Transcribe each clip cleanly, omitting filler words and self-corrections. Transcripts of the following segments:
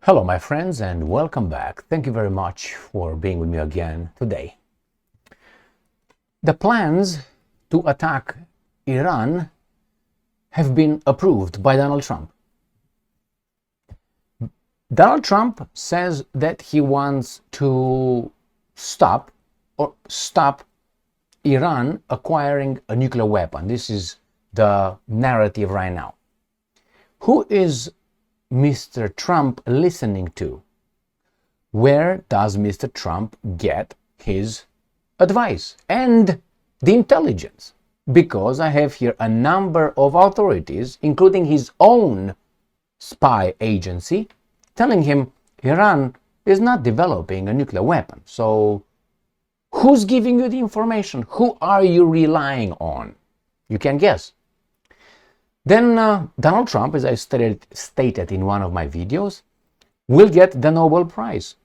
Hello my friends and welcome back. Thank you very much for being with me again today. The plans to attack Iran have been approved by Donald Trump. Donald Trump says that he wants to stop Iran acquiring a nuclear weapon. This is the narrative right now. Who is Mr. Trump listening to? Where does Mr. Trump get his advice and the intelligence? Because I have here a number of authorities, including his own spy agency, telling him Iran is not developing a nuclear weapon. So who's giving you the information? Who are you relying on? You can guess. Then Donald Trump, as I stated in one of my videos, will get the Nobel Prize.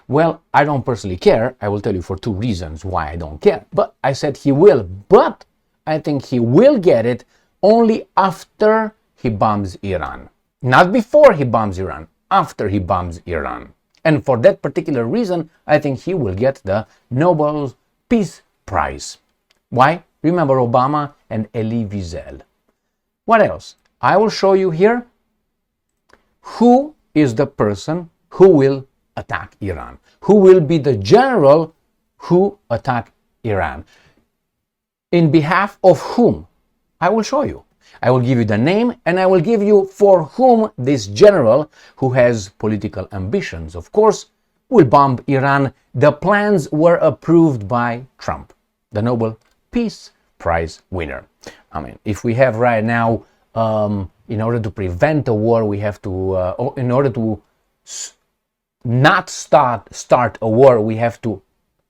Well, I don't personally care. I will tell you for two reasons why I don't care. But I said he will. But I think he will get it only after he bombs Iran. Not before he bombs Iran, after he bombs Iran. And for that particular reason, I think he will get the Nobel Peace Prize. Why? Remember Obama and Elie Wiesel. What else? I will show you here who is the person who will attack Iran. Who will be the general who attack Iran. In behalf of whom? I will show you. I will give you the name and I will give you for whom this general, who has political ambitions, of course, will bomb Iran. The plans were approved by Trump, the Nobel Peace Prize winner. I mean, if we have right now, in order to prevent a war, we have to, in order to not start a war, we have to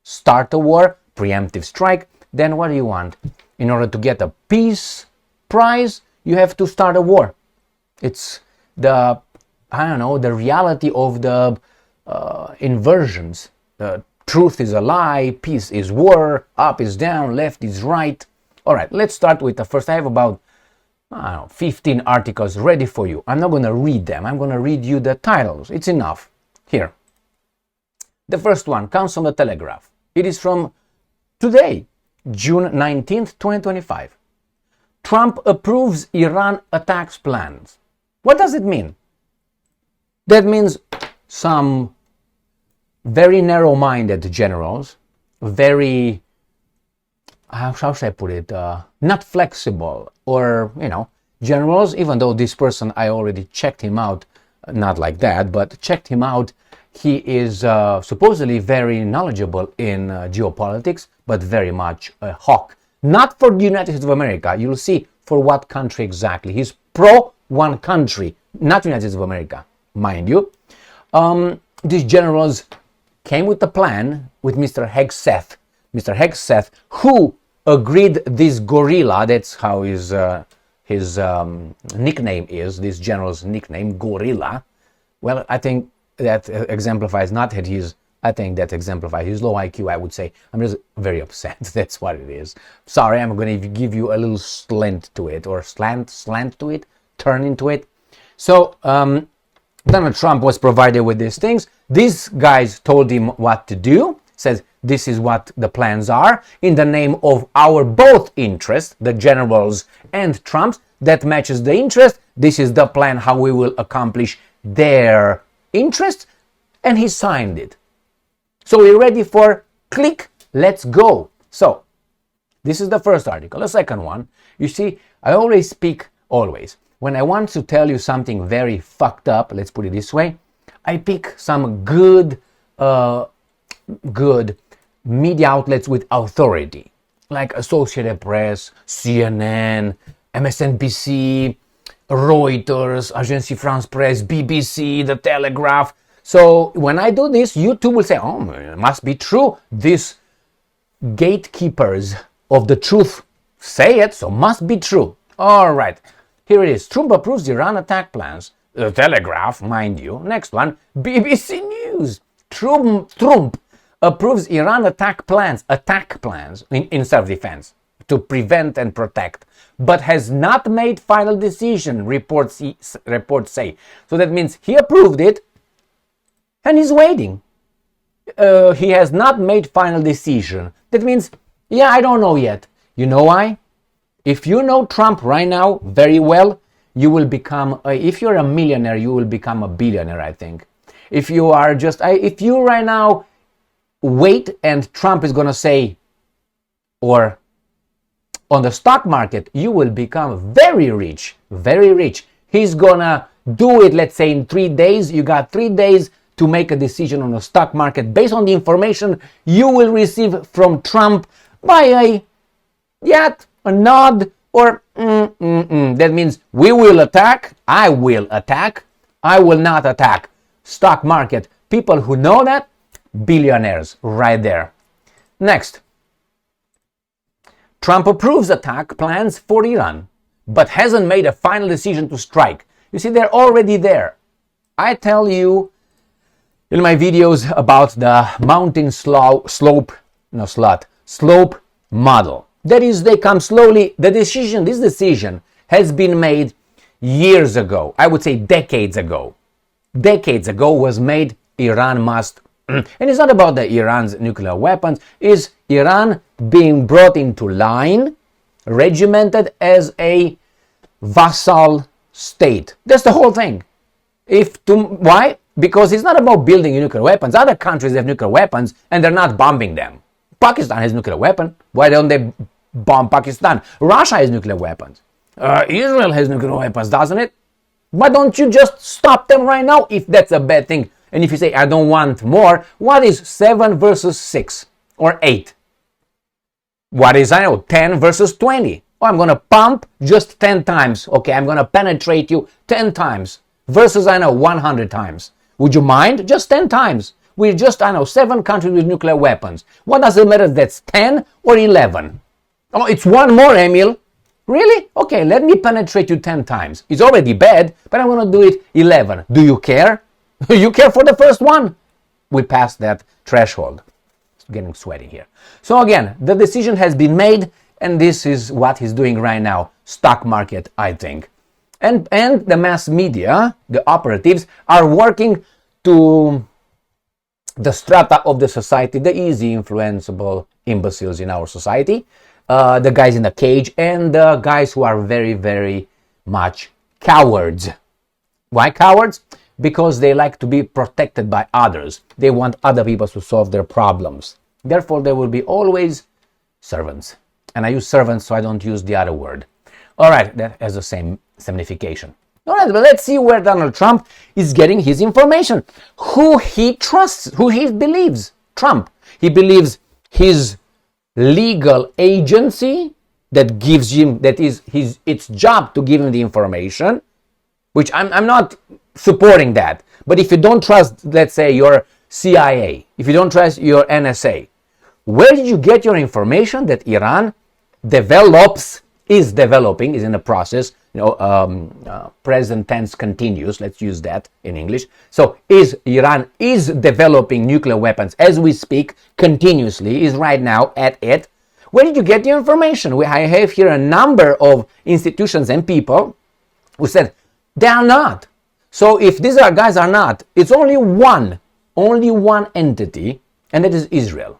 start a war, preemptive strike. Then what do you want? In order to get a peace prize, you have to start a war. It's the, I don't know, the reality of the inversions. The truth is a lie, peace is war, up is down, left is right. All right, let's start with the first. I have about 15 articles ready for you. I'm not going to read them. I'm going to read you the titles. It's enough. Here. The first one comes from the Telegraph. It is from today, June 19th, 2025. Trump approves Iran attacks plans. What does it mean? That means some very narrow-minded generals, very, how should I put it, not flexible, or, generals, even though this person, I already checked him out, not like that, but checked him out. He is supposedly very knowledgeable in geopolitics, but very much a hawk. Not for the United States of America. You'll see for what country exactly. He's pro one country, not United States of America, mind you. These generals came with a plan with Mr. Hegseth. Mr. Hegseth, who agreed this gorilla, that's how his nickname is, this general's nickname, gorilla. Well, I think that exemplifies not that he's, I think that exemplifies his low IQ, I would say. I'm just very upset. That's what it is. Sorry, I'm going to give you a little slant to it, or slant to it, turn into it. So, Donald Trump was provided with these things. These guys told him what to do. Says, this is what the plans are. In the name of our both interests, the generals and Trump's, that matches the interest. This is the plan how we will accomplish their interest. And he signed it. So we're ready for click, let's go. So this is the first article. The second one, you see, I always speak, when I want to tell you something very fucked up, let's put it this way, I pick some good media outlets with authority, like Associated Press, CNN, MSNBC, Reuters, Agence France Presse, BBC, The Telegraph. So when I do this, you too will say, oh, it must be true. These gatekeepers of the truth say it, so must be true. All right, here it is. Trump approves Iran attack plans. The Telegraph, mind you. Next one, BBC News. Trump approves Iran attack plans in self-defense. to prevent and protect, but has not made final decision, reports say. So that means he approved it and he's waiting. He has not made final decision. That means, yeah, I don't know yet. You know why? If you know Trump right now very well, you will become, if you're a millionaire, you will become a billionaire, I think. If you are just, if you right now wait and Trump is going to say, or on the stock market, you will become very rich, very rich. He's going to do it, let's say in 3 days. You got 3 days to make a decision on the stock market based on the information you will receive from Trump by a nod or That means we will attack, I will not attack. Stock market, people who know that, billionaires right there. Next, Trump approves attack plans for Iran, but hasn't made a final decision to strike. You see, they're already there. I tell you in my videos about the mountain slope model. That is, they come slowly. This decision has been made years ago. I would say decades ago. Decades ago was made, Iran must, and it's not about the Iran's nuclear weapons, is Iran being brought into line, regimented as a vassal state. That's the whole thing. Why? Because it's not about building nuclear weapons. Other countries have nuclear weapons and they're not bombing them. Pakistan has nuclear weapon. Why don't they bomb Pakistan? Russia has nuclear weapons. Israel has nuclear weapons, doesn't it? Why don't you just stop them right now if that's a bad thing? And if you say, I don't want more, what is 7 versus 6 or 8? What is, 10 versus 20? Oh, I'm going to pump just 10 times. Okay, I'm going to penetrate you 10 times versus, 100 times. Would you mind? Just 10 times. We're just, 7 countries with nuclear weapons. What does it matter if that's 10 or 11? Oh, it's one more, Emil. Really? Okay, let me penetrate you 10 times. It's already bad, but I'm going to do it 11. Do you care? You care for the first one? We passed that threshold. It's getting sweaty here. So again, the decision has been made, and this is what he's doing right now. Stock market, I think. And the mass media, the operatives, are working to the strata of the society, the easy, influenceable imbeciles in our society, the guys in the cage, and the guys who are very, very much cowards. Why cowards? Because they like to be protected by others. They want other people to solve their problems. Therefore, there will be always servants. And I use servants, so I don't use the other word. All right, that has the same signification. All right, but let's see where Donald Trump is getting his information. Who he trusts, who he believes. Trump. He believes his legal agency that gives him, that is its job to give him the information, which I'm not supporting that. But if you don't trust, let's say, your CIA, if you don't trust your NSA, where did you get your information that Iran is developing, is in the process, present tense continuous, let's use that in English. So Iran is developing nuclear weapons as we speak, continuously, is right now at it. Where did you get the information? I have here a number of institutions and people who said they are not. So if these guys are not, it's only one entity, and that is Israel,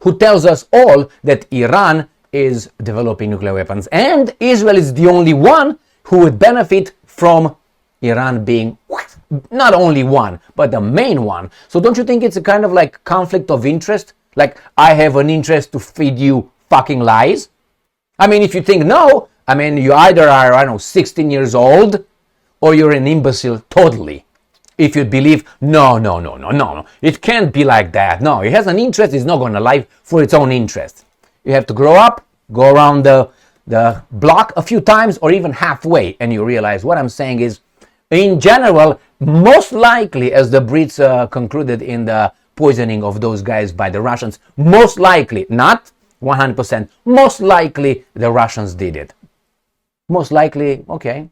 who tells us all that Iran is developing nuclear weapons, and Israel is the only one who would benefit from Iran being not only one, but the main one. So don't you think it's a kind of like conflict of interest? Like, I have an interest to feed you fucking lies? I mean, if you think no, you either are, 16 years old, or you're an imbecile totally. If you believe, no, it can't be like that. No, it has an interest, it's not going to lie for its own interest. You have to grow up, go around the block a few times or even halfway, and you realize what I'm saying is, in general, most likely, as the Brits concluded in the poisoning of those guys by the Russians, most likely, not 100%, most likely the Russians did it. Most likely, okay.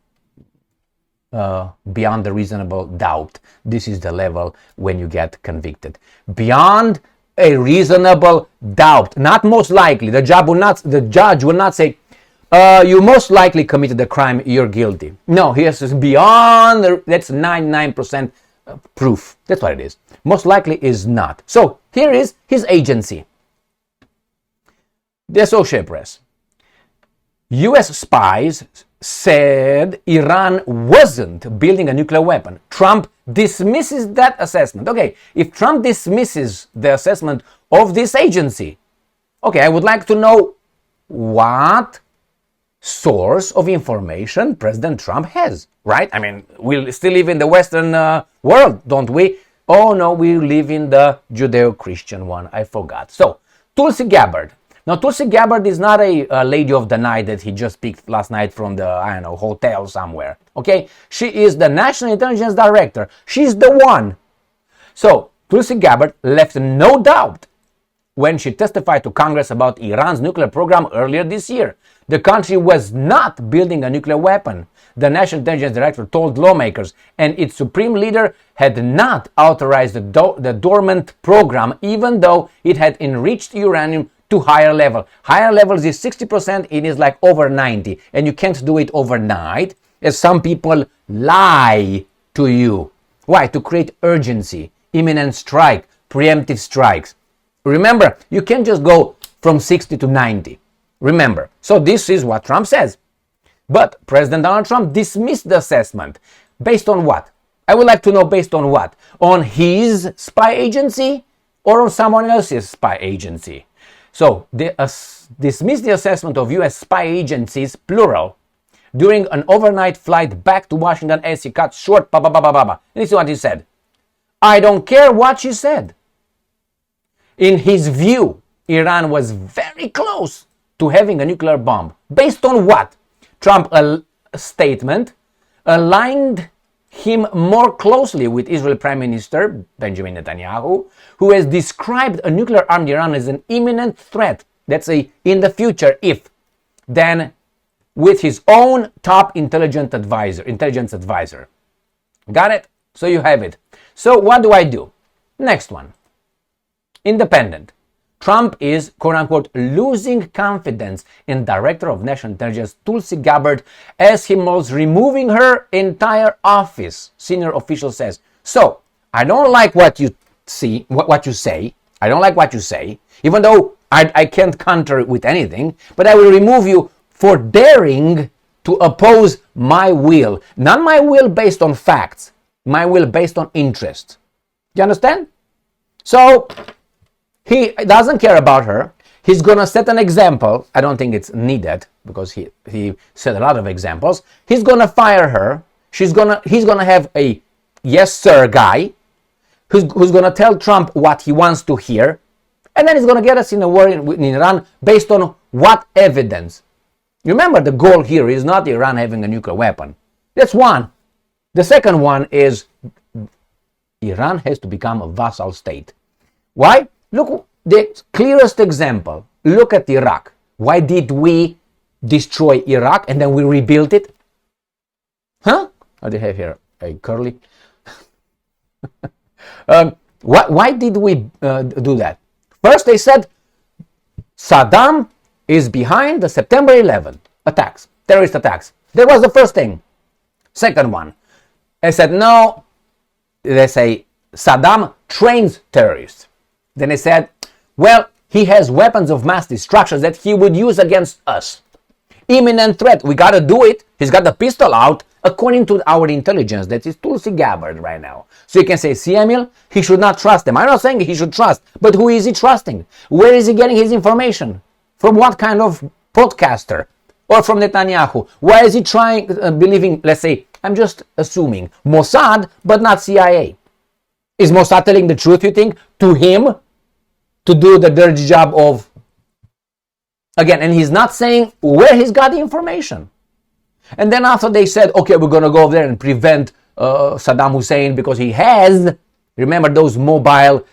Beyond the reasonable doubt, this is the level when you get convicted. Beyond a reasonable doubt, not most likely. The judge will not say, you most likely committed the crime, you're guilty. No, he has to beyond, that's 99% proof. That's what it is. Most likely is not. So here is his agency. The Associated Press. US spies said Iran wasn't building a nuclear weapon. Trump dismisses that assessment. Okay, if Trump dismisses the assessment of this agency, okay, I would like to know what source of information President Trump has, right? I mean, we still live in the Western world, don't we? Oh no, we live in the Judeo-Christian one. I forgot. So, Tulsi Gabbard. Now, Tulsi Gabbard is not a lady of the night that he just picked last night from the, I don't know, hotel somewhere. Okay? She is the National Intelligence Director. She's the one. So, Tulsi Gabbard left no doubt when she testified to Congress about Iran's nuclear program earlier this year. The country was not building a nuclear weapon. The National Intelligence Director told lawmakers, and its supreme leader had not authorized the dormant program, even though it had enriched uranium to higher level. Higher levels is 60%, it is like over 90, and you can't do it overnight, as some people lie to you. Why? To create urgency, imminent strike, preemptive strikes. Remember, you can't just go from 60 to 90. Remember. So this is what Trump says. But President Donald Trump dismissed the assessment. Based on what? I would like to know based on what? On his spy agency or on someone else's spy agency? So, dismissed the assessment of U.S. spy agencies, plural, during an overnight flight back to Washington as he cut short, And this is what he said. I don't care what she said. In his view, Iran was very close to having a nuclear bomb. Based on what? Trump's statement aligned him more closely with Israel Prime Minister Benjamin Netanyahu, who has described a nuclear-armed Iran as an imminent threat, that's a in the future if, than with his own top intelligence advisor. Got it? So you have it. So what do I do? Next one. Independent. Trump is, quote-unquote, losing confidence in Director of National Intelligence Tulsi Gabbard as he mulls removing her entire office, senior official says. So, I don't like what you see, what you say. I don't like what you say, even though I can't counter it with anything, but I will remove you for daring to oppose my will. Not my will based on facts, my will based on interest. Do you understand? So, he doesn't care about her. He's going to set an example. I don't think it's needed because he set a lot of examples. He's going to fire her. He's going to have a yes sir guy who's going to tell Trump what he wants to hear. And then he's going to get us in a war in Iran based on what evidence? Remember, the goal here is not Iran having a nuclear weapon. That's one. The second one is Iran has to become a vassal state. Why? Look, the clearest example, look at Iraq. Why did we destroy Iraq and then we rebuilt it? Huh? Oh, they have here a curly. Why did we do that? First, they said Saddam is behind the September 11 attacks, terrorist attacks. That was the first thing. Second one, they said no, they say Saddam trains terrorists. Then they said, well, he has weapons of mass destruction that he would use against us. Imminent threat, we gotta do it. He's got the pistol out, according to our intelligence. That is Tulsi Gabbard right now. So you can say, see, Emil, he should not trust them. I'm not saying he should trust, but who is he trusting? Where is he getting his information? From what kind of podcaster? Or from Netanyahu? Why is he believing, let's say, I'm just assuming, Mossad, but not CIA? Is Mossad telling the truth, you think, to him? To do the dirty job of, again, and he's not saying where he's got the information. And then after they said, okay, we're going to go over there and prevent Saddam Hussein because he has, remember those mobile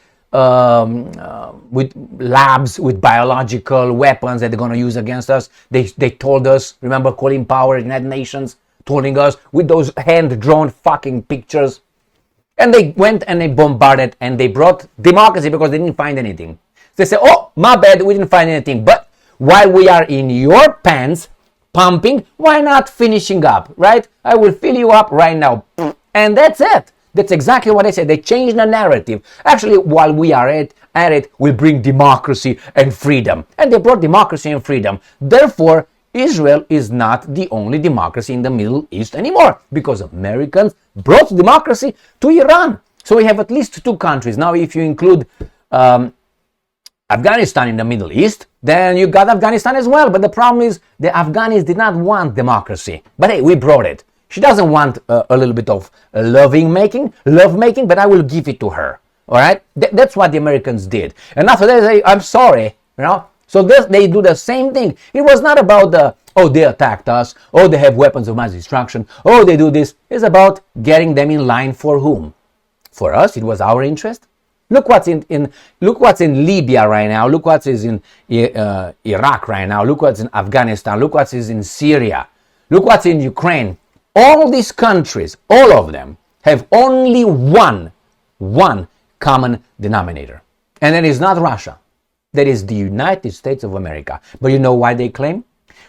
with labs with biological weapons that they're going to use against us. They told us, remember Colin Powell, United Nations, telling us with those hand-drawn fucking pictures. And they went and they bombarded and they brought democracy because they didn't find anything. They say, oh, my bad, we didn't find anything. But while we are in your pants pumping, why not finishing up, right? I will fill you up right now. And that's it. That's exactly what I said. They changed the narrative. Actually, while we are at it, we'll bring democracy and freedom. And they brought democracy and freedom. Therefore, Israel is not the only democracy in the Middle East anymore, because Americans brought democracy to Iran. So we have at least two countries. Now, if you include Afghanistan in the Middle East, then you got Afghanistan as well. But the problem is the Afghans did not want democracy. But hey, we brought it. She doesn't want a little bit of love making, but I will give it to her. All right? That's what the Americans did. And after that, they say, I'm sorry, you know? So they do the same thing. It was not about they attacked us, they have weapons of mass destruction, they do this. It's about getting them in line for whom? For us, it was our interest. Look what's in Libya right now. Look what is in Iraq right now. Look what's in Afghanistan. Look what is in Syria. Look what's in Ukraine. All these countries, all of them, have only one common denominator. And that is not Russia. That is the United States of America. But you know why they claim?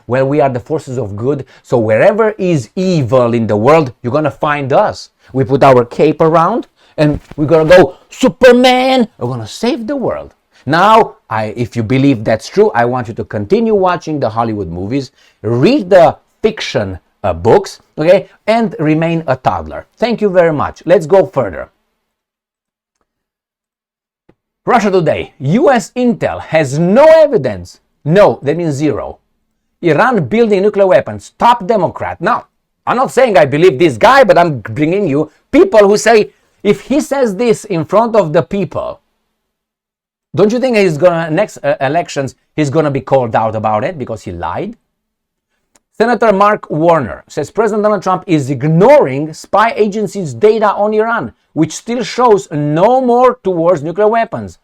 Well, we are the forces of good. So wherever is evil in the world, you're going to find us. We put our cape around and we're going to go, Superman, we're going to save the world. Now, if you believe that's true, I want you to continue watching the Hollywood movies, read the fiction books, okay, and remain a toddler. Thank you very much. Let's go further. Russia Today. US Intel has no evidence. No, that means zero. Iran building nuclear weapons. Top Democrat. Now, I'm not saying I believe this guy, but I'm bringing you people who say, if he says this in front of the people, don't you think next elections he's gonna be called out about it because he lied? Senator Mark Warner says President Donald Trump is ignoring spy agencies' data on Iran, which still shows no move towards nuclear weapons.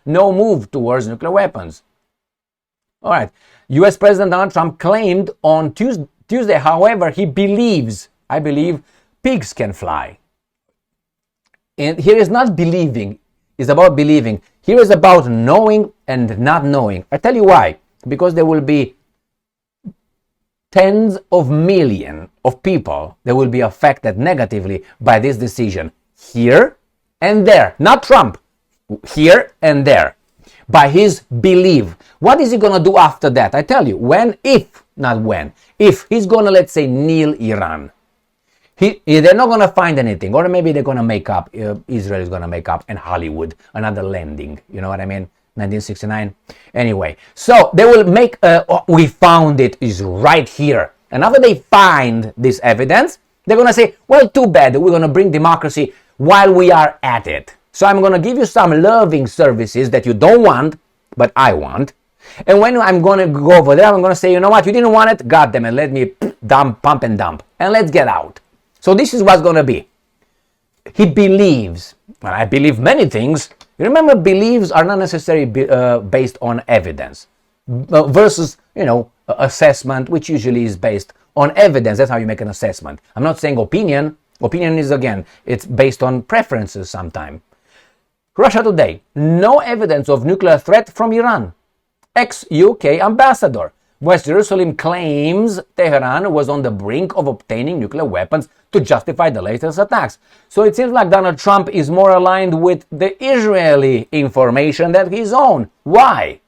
All right. U.S. President Donald Trump claimed on Tuesday, however, he believes, I believe, pigs can fly. And here is not believing, it's about believing. Here is about knowing and not knowing. I tell you why. Because there will be tens of millions of people that will be affected negatively by this decision here and there. Not Trump, here and there. By his belief. What is he going to do after that? I tell you, if he's going to, let's say, kneel Iran, they're not going to find anything. Or maybe they're going to make up, Israel is going to make up, and Hollywood, another landing. You know what I mean? 1969. Anyway, so they will make, we found it, is right here. And after they find this evidence, they're going to say, well, too bad, we're going to bring democracy while we are at it. So I'm going to give you some loving services that you don't want, but I want. And when I'm going to go over there, I'm going to say, you know what, you didn't want it? God damn it, let me pump and dump. And let's get out. So this is what's going to be. He believes, and I believe many things. Remember, beliefs are not necessarily based on evidence versus, assessment, which usually is based on evidence. That's how you make an assessment. I'm not saying opinion. Opinion is, again, it's based on preferences sometimes. Russia Today. No evidence of nuclear threat from Iran. Ex-UK ambassador. West Jerusalem claims Tehran was on the brink of obtaining nuclear weapons to justify the latest attacks. So it seems like Donald Trump is more aligned with the Israeli information than his own. Why?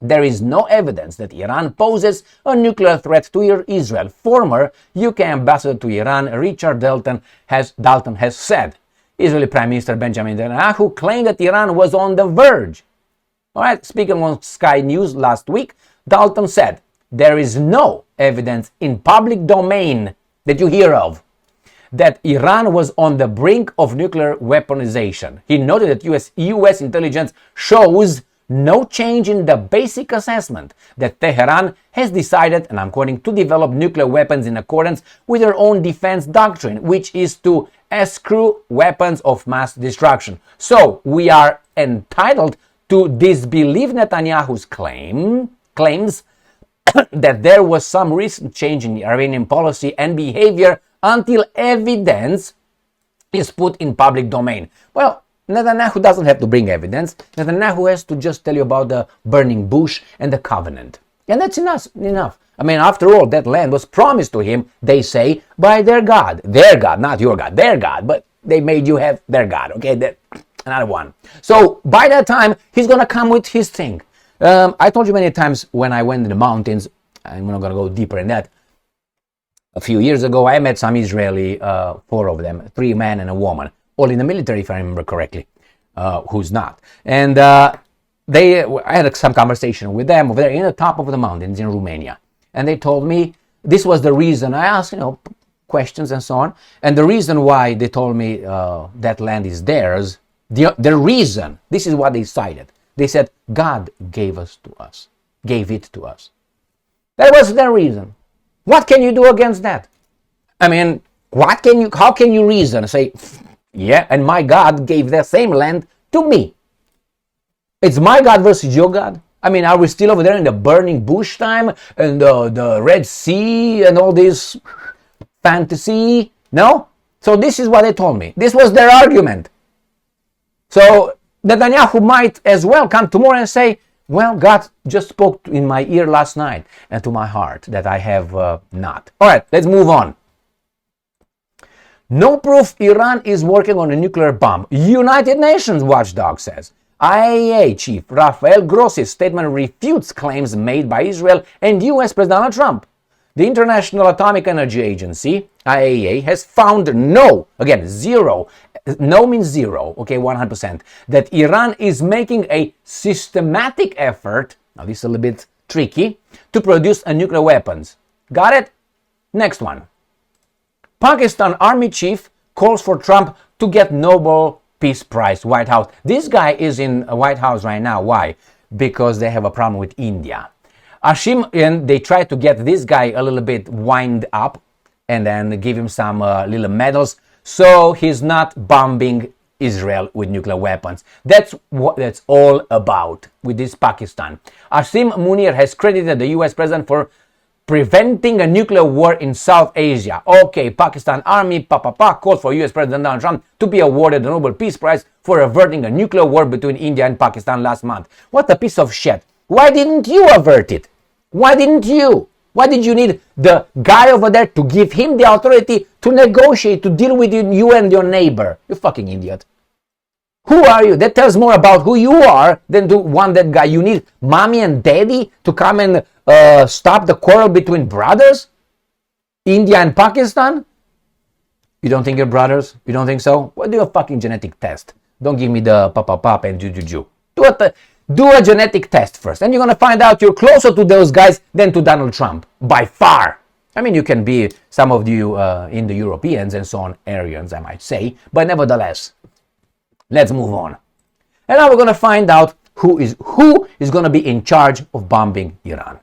There is no evidence that Iran poses a nuclear threat to Israel. Former UK ambassador to Iran, Richard Dalton, has said. Israeli Prime Minister Benjamin Netanyahu claimed that Iran was on the verge. All right, speaking on Sky News last week, Dalton said, there is no evidence in public domain that you hear of that Iran was on the brink of nuclear weaponization. He noted that US intelligence shows no change in the basic assessment that Tehran has decided, and I'm quoting, to develop nuclear weapons in accordance with their own defense doctrine, which is to eschew weapons of mass destruction. So we are entitled to disbelieve Netanyahu's claims that there was some recent change in Iranian policy and behavior until evidence is put in public domain. Well, Netanyahu doesn't have to bring evidence. Netanyahu has to just tell you about the burning bush and the covenant. And that's enough. I mean, after all, that land was promised to him, they say, by their God. Their God, not your God, their God. But they made you have their God, okay? Another one. So by that time, he's going to come with his thing. I told you many times when I went in the mountains, I'm not going to go deeper in that. A few years ago, I met some Israeli, 4 of them, 3 men and a woman, all in the military, if I remember correctly, who's not. And I had some conversation with them over there in the top of the mountains in Romania. And they told me this was the reason. I asked, questions and so on. And the reason why they told me that land is theirs, the reason, this is what they cited. They said, God gave it to us. That was their reason. What can you do against that? I mean, how can you reason? Say, yeah, and my God gave that same land to me. It's my God versus your God. I mean, are we still over there in the burning bush time and the Red Sea and all this fantasy? No? So this is what they told me. This was their argument. So Netanyahu might as well come tomorrow and say, well, God just spoke in my ear last night and to my heart that I have not. All right, let's move on. No proof Iran is working on a nuclear bomb. United Nations watchdog says. IAEA chief Rafael Grossi's statement refutes claims made by Israel and US President Donald Trump. The International Atomic Energy Agency, IAEA, has found zero, no means zero, 100%, that Iran is making a systematic effort, now this is a little bit tricky, to produce nuclear weapons. Got it? Next one. Pakistan Army Chief calls for Trump to get Nobel Peace Prize, White House. This guy is in White House right now. Why? Because they have a problem with India. And they try to get this guy a little bit wind up and then give him some little medals so he's not bombing Israel with nuclear weapons. That's what that's all about with this Pakistan. Asim Munir has credited the US president for preventing a nuclear war in South Asia. Okay, Pakistan Army called for US President Donald Trump to be awarded the Nobel Peace Prize for averting a nuclear war between India and Pakistan last month. What a piece of shit. Why didn't you avert it? Why didn't you? Why did you need the guy over there to give him the authority to negotiate, to deal with you and your neighbor? You fucking idiot. Who are you? That tells more about who you are than to want that guy. You need mommy and daddy to come and stop the quarrel between brothers? India and Pakistan? You don't think you're brothers? You don't think so? Well, do a fucking genetic test. Don't give me the pop and ju. Do a genetic test first, and you're going to find out you're closer to those guys than to Donald Trump, by far. I mean, you can be, some of you Indo-Europeans and so on, Aryans, I might say, but nevertheless, let's move on. And now we're going to find out who is going to be in charge of bombing Iran.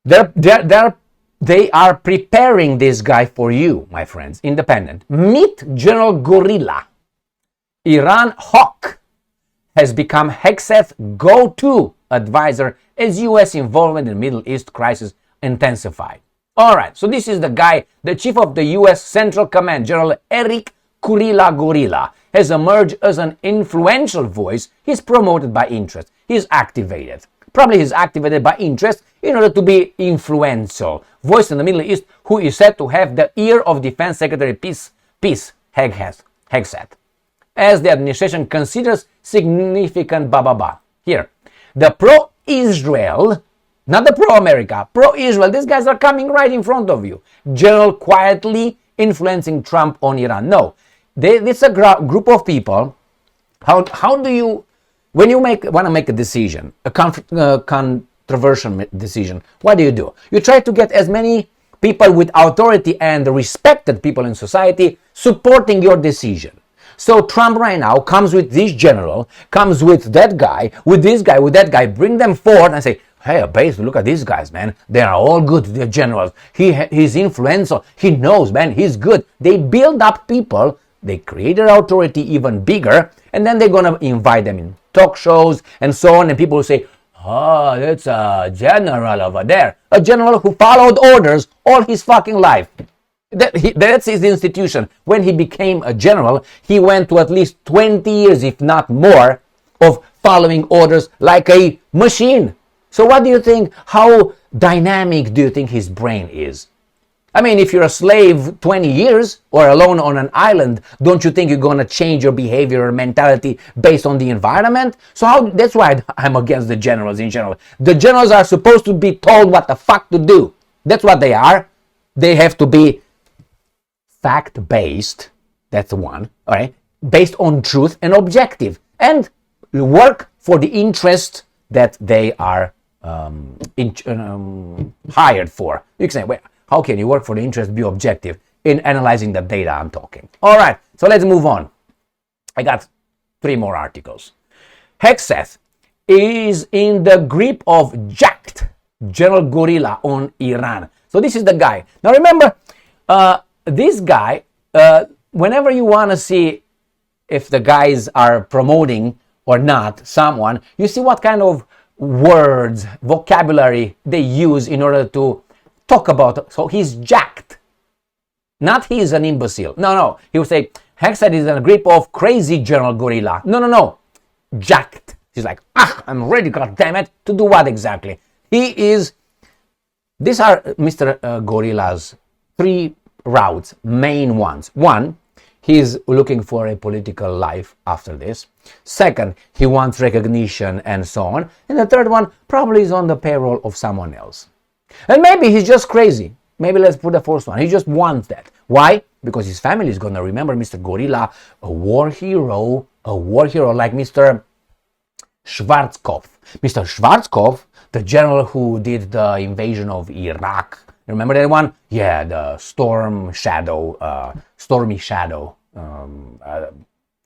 They are preparing this guy for you, my friends, independent. Meet General Gorilla. Iran hawk has become Hegseth's go-to advisor as U.S. involvement in the Middle East crisis intensified. All right, so this is the guy, the chief of the U.S. Central Command, General Eric Gorilla, has emerged as an influential voice. He's promoted by interest. He's activated. Probably he's activated by interest in order to be influential. Voice in the Middle East, who is said to have the ear of Defense Secretary Peace Hegseth, as the administration considers significant Here, the pro-Israel, not the pro-America, pro-Israel, these guys are coming right in front of you. General quietly influencing Trump on Iran. No, it's a group of people. How do you, when you want to make a decision, a controversial decision, what do? You try to get as many people with authority and respected people in society supporting your decision. So Trump right now comes with this general, comes with that guy, with this guy, with that guy, bring them forward and say, hey, basically, look at these guys, man. They are all good, they're generals. He's influential. He knows, man, he's good. They build up people. They create their authority even bigger. And then they're going to invite them in talk shows and so on. And people will say, oh, that's a general over there. A general who followed orders all his fucking life. That's his institution. When he became a general, he went to at least 20 years, if not more, of following orders like a machine. So what do you think? How dynamic do you think his brain is? I mean, if you're a slave 20 years or alone on an island, don't you think you're going to change your behavior or mentality based on the environment? So that's why I'm against the generals in general. The generals are supposed to be told what the fuck to do. That's what they are. They have to be fact-based. That's one. All right. Based on truth and objective. And work for the interest that they are hired for. You can say, wait, how can you work for the interest, be objective in analyzing the data I'm talking? All right, so let's move on. I got 3 more articles. Hegseth is in the grip of jacked General Gorilla on Iran. So this is the guy. Now remember, this guy, whenever you want to see if the guys are promoting or not someone, you see what kind of words, vocabulary they use in order to talk about. So he's jacked. Not he's an imbecile. No. He would say, Hegseth is in the grip of crazy General Gorilla. No. Jacked. He's like, I'm ready, goddammit, to do what exactly? These are Mr. Gorilla's 3 routes, main ones. 1, he's looking for a political life after this. 2nd, he wants recognition and so on. And the 3rd one probably is on the payroll of someone else. And maybe he's just crazy. Maybe let's put the 4th one. He just wants that. Why? Because his family is going to remember Mr. Gorilla, a war hero like Mr. Schwarzkopf. Mr. Schwarzkopf, the general who did the invasion of Iraq. Remember that one? Yeah, the Stormy Shadow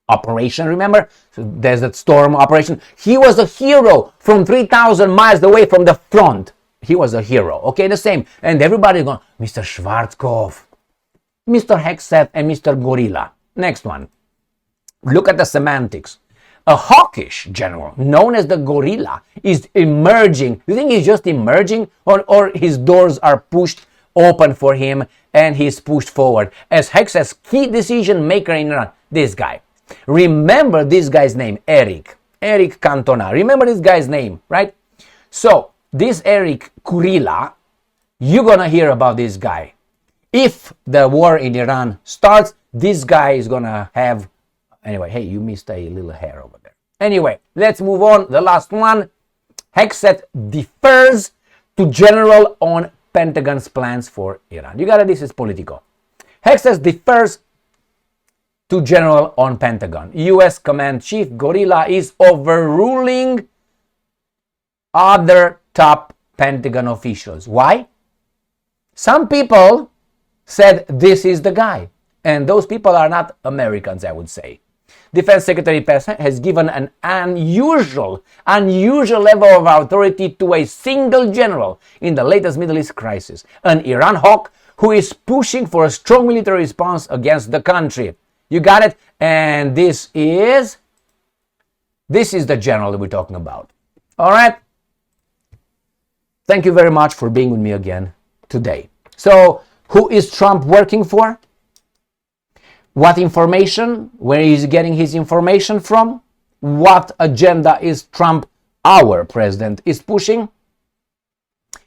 operation, remember? So there's that storm operation. He was a hero from 3,000 miles away from the front. He was a hero. Okay, the same. And everybody's going, Mr. Schwarzkopf, Mr. Hegseth, and Mr. Gorilla. Next one. Look at the semantics. A hawkish general, known as the Gorilla, is emerging. You think he's just emerging? Or his doors are pushed open for him and he's pushed forward? As Hegseth's key decision maker in Iran, this guy. Remember this guy's name, Eric Cantona. Remember this guy's name, right? So, this Eric Kurila, you're gonna hear about this guy. If the war in Iran starts, this guy is gonna have... Anyway, hey, you missed a little hair over there. Anyway, let's move on. The last one. Hegseth defers to general on Pentagon's plans for Iran. You got it? This is Politico. Hegseth defers to general on Pentagon. U.S. Command Chief Gorilla is overruling other top Pentagon officials. Why? Some people said this is the guy. And those people are not Americans, I would say. Defense Secretary Hegseth has given an unusual level of authority to a single general in the latest Middle East crisis, an Iran hawk who is pushing for a strong military response against the country. You got it? And this is the general that we're talking about. All right? Thank you very much for being with me again today. So, who is Trump working for? What information? Where is he getting his information from? What agenda is Trump, our president, is pushing?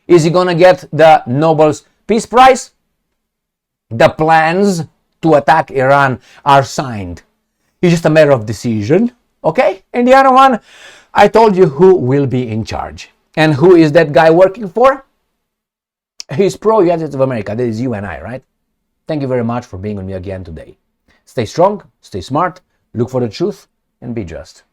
Is he going to get the Nobel's Peace Prize? The plans to attack Iran are signed. It's just a matter of decision, okay? And the other one, I told you who will be in charge. And who is that guy working for? He's pro-United States of America. That is you and I, right? Thank you very much for being with me again today. Stay strong, stay smart, look for the truth, and be just.